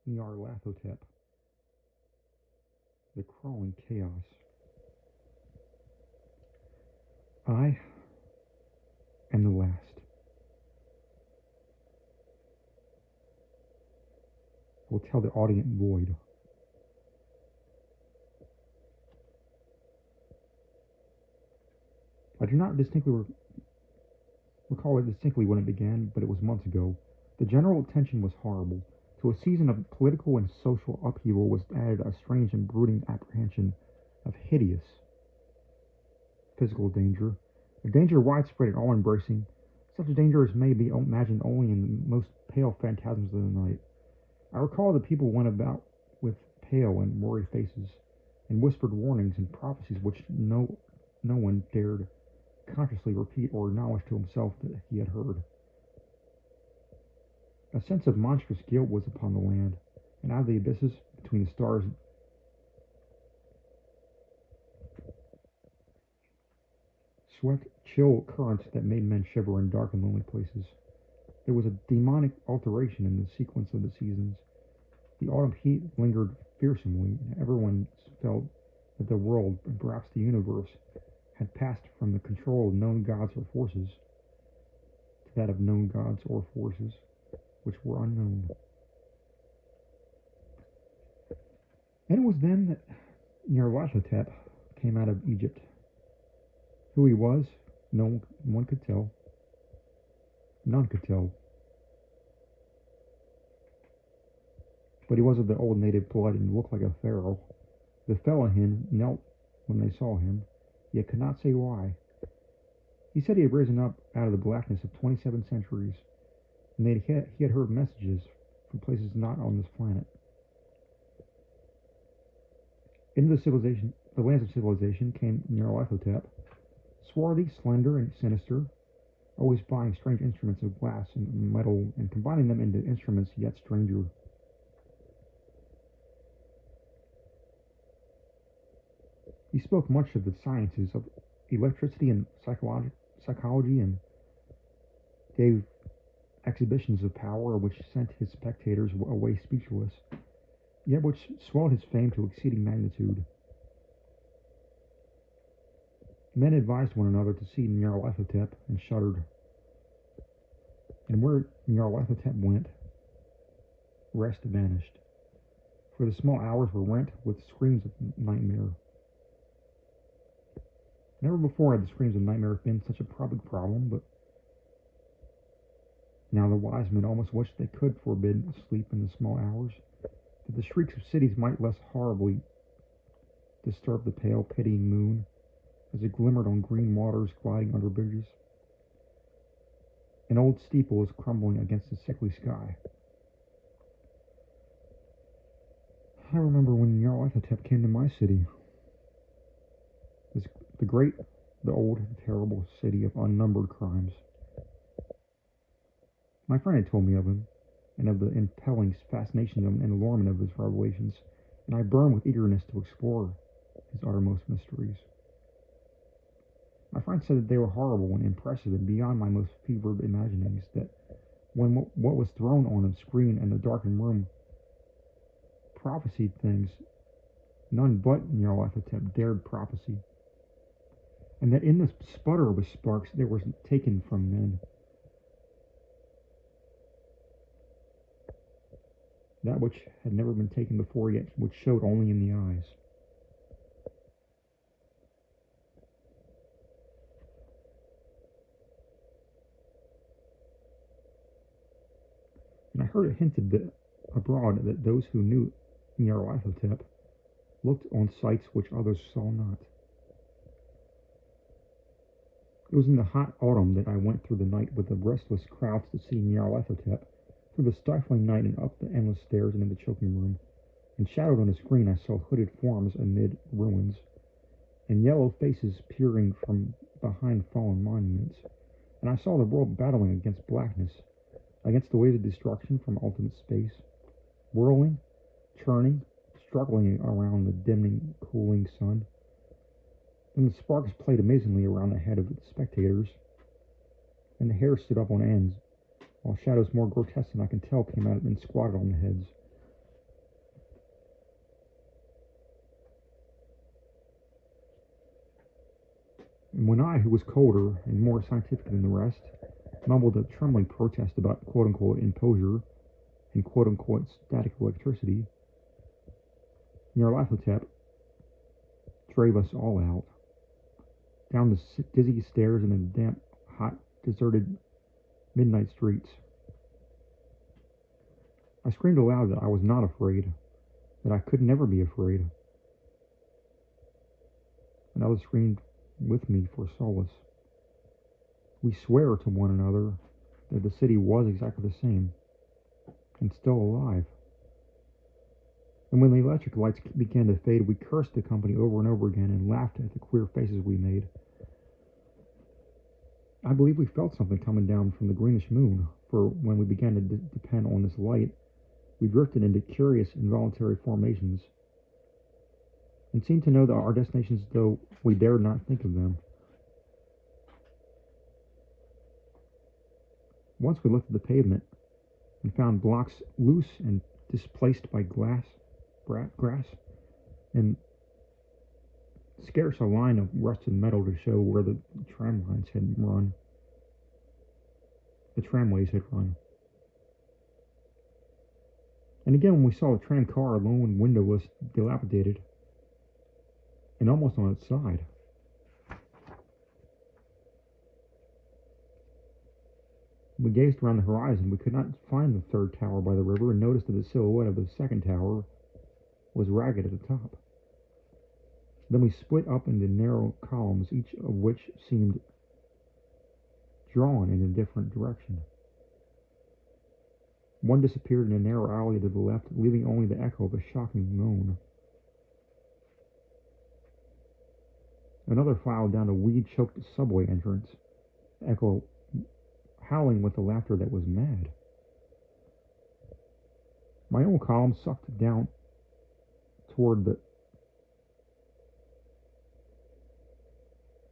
Nyarlathotep, the crawling chaos. I am the last. I will tell the audient void. I do not recall it distinctly when it began, but it was months ago. The general tension was horrible. To a season of political and social upheaval was added a strange and brooding apprehension of hideous physical danger, a danger widespread and all-embracing, such a danger as may be imagined only in the most pale phantasms of the night. I recall that people went about with pale and worried faces, and whispered warnings and prophecies which no one dared consciously repeat or acknowledge to himself that he had heard. A sense of monstrous guilt was upon the land, and out of the abysses between the stars swept chill currents that made men shiver in dark and lonely places. There was a demonic alteration in the sequence of the seasons. The autumn heat lingered fearsomely, and everyone felt that the world, and perhaps the universe, had passed from the control of known gods or forces to that of known gods or forces which were unknown. And it was then that Nyarlathotep came out of Egypt. Who he was, no one could tell. None could tell. But he was of the old native blood and looked like a pharaoh. The Fellahin knelt when they saw him, yet could not say why. He said he had risen up out of the blackness of 27 centuries, and that he had heard messages from places not on this planet. Into the lands of civilization came Nyarlathotep, swarthy, slender, and sinister, always buying strange instruments of glass and metal and combining them into instruments yet stranger. He spoke much of the sciences of electricity and psychology and gave exhibitions of power which sent his spectators away speechless, yet which swelled his fame to exceeding magnitude. Men advised one another to see Nyarlathotep and shuddered. And where Nyarlathotep went, rest vanished, for the small hours were rent with screams of nightmare. Never before had the screams of nightmare been such a public problem, but now the wise men almost wished they could forbid sleep in the small hours, that the shrieks of cities might less horribly disturb the pale, pitying moon as it glimmered on green waters gliding under bridges. An old steeple was crumbling against the sickly sky. I remember when Nyarlathotep came to my city. The great, the old, terrible city of unnumbered crimes. My friend had told me of him, and of the impelling fascination and allurement of his revelations, and I burned with eagerness to explore his uttermost mysteries. My friend said that they were horrible and impressive and beyond my most fevered imaginings, that when what was thrown on a screen in the darkened room prophesied things none but Nyarlathotep dared prophesy, and that in the sputter of his sparks there was taken from men that which had never been taken before, yet which showed only in the eyes. And I heard it hinted that abroad that those who knew Nyarlathotep looked on sights which others saw not. It was in the hot autumn that I went through the night with the restless crowds to see Nyarlathotep, through the stifling night and up the endless stairs and in the choking room, and shadowed on the screen I saw hooded forms amid ruins, and yellow faces peering from behind fallen monuments, and I saw the world battling against blackness, against the waves of destruction from ultimate space, whirling, churning, struggling around the dimming, cooling sun. Then the sparks played amazingly around the head of the spectators, and the hair stood up on ends, while shadows more grotesque than I can tell came out and squatted on the heads. And when I, who was colder and more scientific than the rest, mumbled a trembling protest about quote-unquote imposure and quote-unquote static electricity, Nyarlathotep drove us all out, down the dizzy stairs in the damp, hot, deserted midnight streets. I screamed aloud that I was not afraid, that I could never be afraid. And others screamed with me for solace. We swear to one another that the city was exactly the same, and still alive. And when the electric lights began to fade, we cursed the company over and over again and laughed at the queer faces we made. I believe we felt something coming down from the greenish moon, for when we began to depend on this light, we drifted into curious involuntary formations, and seemed to know that our destinations, though we dared not think of them. Once we looked at the pavement and found blocks loose and displaced by grass, and scarce a line of rusted metal to show where the tramways had run. And again, when we saw the tram car alone, windowless, dilapidated, and almost on its side. We gazed around the horizon. We could not find the third tower by the river and noticed that the silhouette of the second tower was ragged at the top. Then we split up into narrow columns, each of which seemed drawn in a different direction. One disappeared in a narrow alley to the left, leaving only the echo of a shocking moan. Another filed down a weed-choked subway entrance, the echo howling with a laughter that was mad. My own column sucked down toward the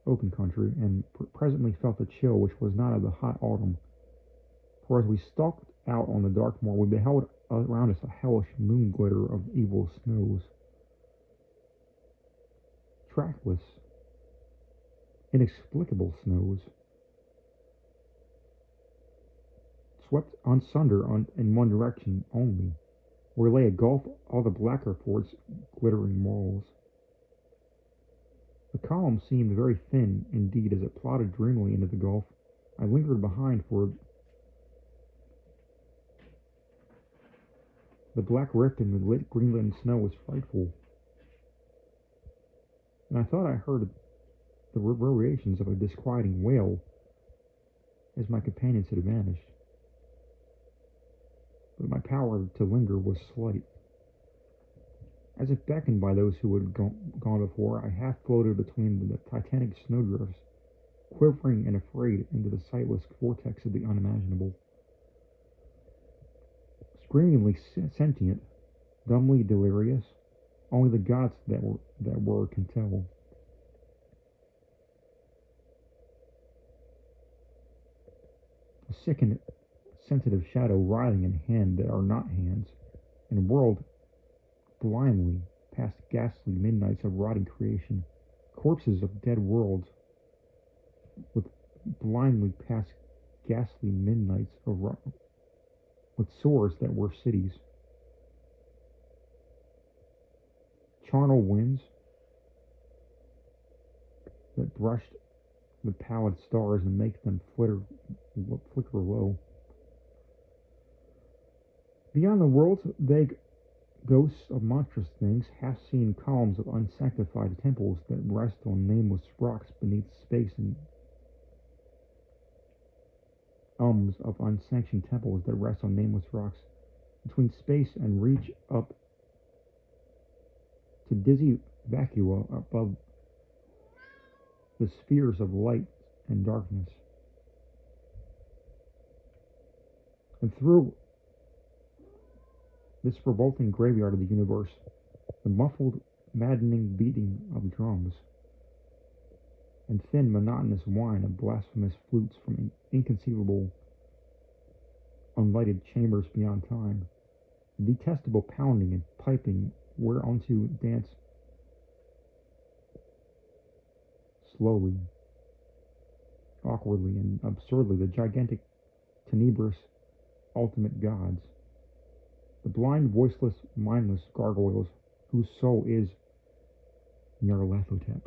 open country, and presently felt a chill which was not of the hot autumn. For as we stalked out on the dark moor, we beheld around us a hellish moon glitter of evil snows. Trackless, inexplicable snows, swept asunder in one direction only, where lay a gulf all the blacker for its glittering walls. The column seemed very thin indeed as it plodded dreamily into the gulf. I lingered behind, for the black rift in the lit Greenland snow was frightful, and I thought I heard the reverberations of a disquieting wail as my companions had vanished. But my power to linger was slight. As if beckoned by those who had gone before, I half floated between the titanic snowdrifts, quivering and afraid into the sightless vortex of the unimaginable. Screamingly sentient, dumbly delirious, only the gods that were can tell. A sick and sensitive shadow writhing in hands that are not hands, and whirled blindly past ghastly midnights of rotting creation, corpses of dead worlds, with blindly past ghastly midnights with swords that were cities, charnel winds that brushed the pallid stars and make them flicker low. Beyond the world's vague ghosts of monstrous things, half-seen columns of unsanctified temples that rest on nameless rocks beneath space, and of unsanctioned temples that rest on nameless rocks between space and reach up to dizzy vacua above the spheres of light and darkness. And through this revolting graveyard of the universe, the muffled, maddening beating of drums, and thin, monotonous whine of blasphemous flutes from inconceivable, unlighted chambers beyond time, the detestable pounding and piping whereunto dance slowly awkwardly and absurdly the gigantic, tenebrous, ultimate gods, the blind, voiceless, mindless gargoyles whose soul is Nyarlathotep.